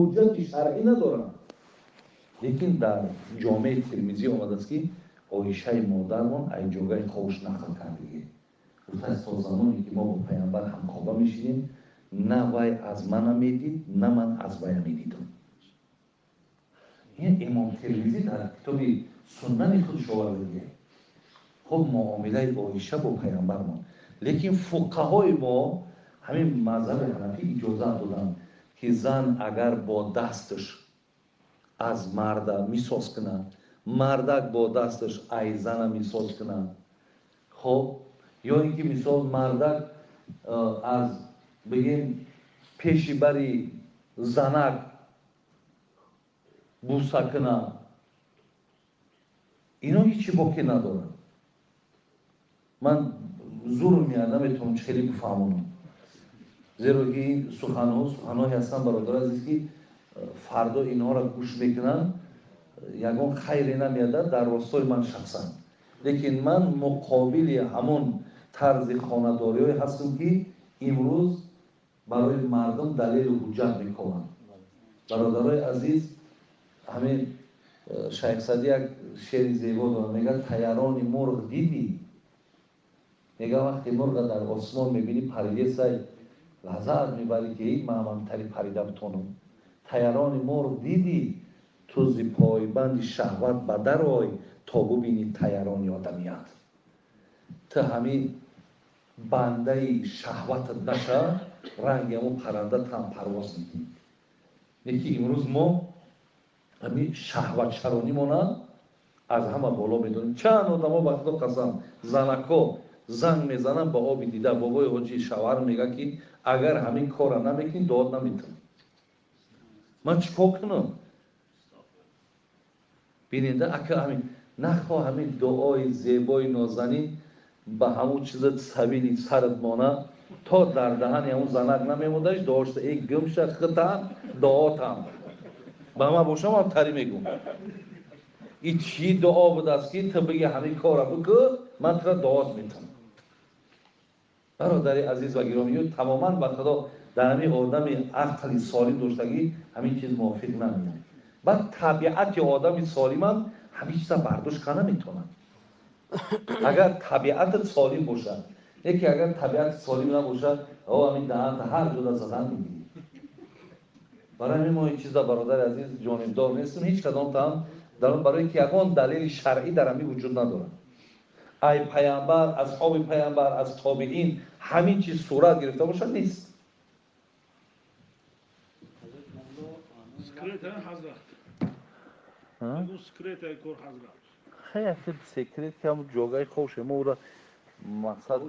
حجت شرعی ندارن. لیکن در جامعه ترمیزی آمده است که عایشه مادرمان ای جاگه خوش نقل کردگی گفته است تا زمانی که ما با پیامبر همخوابه میشیدیم نه وی از من میدید نه من از وی میدیدم. این امام ترمیزی در کتاب سنن خودش آورده. خب معامله عایشه با پیامبرمان. لیکن فقهای ما همین مذهب حنفی اجازه دادن که زن اگر با دستش از مرد میساز کنه، مردک با دستش ای زن میساز کنه. خب یا اینکه مثال مردک از بگیم پیشی بری زنک بوسه کنه، اینا هیچی باقی نداره. من زور میاد نمیتونم خیلی بفهمونم، زیرا که این سخنهایی هستن برادر عزیز که فردا اینها را گوش میکنن یگان خیری نمیاده در راستای من شخصا. لیکن من مقابل همون طرز خانه‌داری هستم که امروز برای مردم دلیل و حجت میکنن. برادرای عزیز همین شیخ سعدی یک شعر زیبا داره، میگه طیران مرغ دیدی؟ میگه وقتی مرغ در آسمان میبینی پریده سای لذت میبری که این من تری پریده بتونم. طیران مرغ دیدی؟ تو زی پایبند شهوت بدر آی تا ببینی طیران آدمیت. تو همین بنده شهوت نشه رنگ همون پرنده تن پرواز میکنی. یکی امروز ما همین شهوت شرانی مانند از همه بالا میدونیم. چند آدم ها وقتا قسم زنکا زنگ میزنن با آب دیده بابای حاجی شوهر میگه که اگر همین کار نمیکنی داد نمیتونم. من چیکار کنم؟ بیننده اگه همین نخواه همین دعای زیبای نازنین به همون چیز سبیلی سرت مانه تا در دهن همون زنک نمیمودش داشته ای گمشه خطم دعاتم به همه باشم هم تری میگم این چی دعا بود است که تو بگی همین کار بکن من تو را دعات میتونم. برادری عزیز و گرامی تماما به خدا در همین آدم عقل سالم داشتگی همین چیز موافق نمیاد. بعد طبیعت آدم سالم هم همین چیزا برداشت کنه نمیتونه. اگر طبیعت سالم باشه، یکی اگر طبیعت سالم نباشه او همین دهن هر جدا زدن میگیری. برای همین ما این چیزا برادر عزیز جانبدار نیستیم هیچ کدام تا در برای اینکه یگان دلیل شرعی در همین وجود نداره. ای پیامبر، اصحاب پیامبر، از تابعین همین چیز صورت گرفته باشه نیست. خیلی سکرت که همون جاگای خوشه ما او را مقصد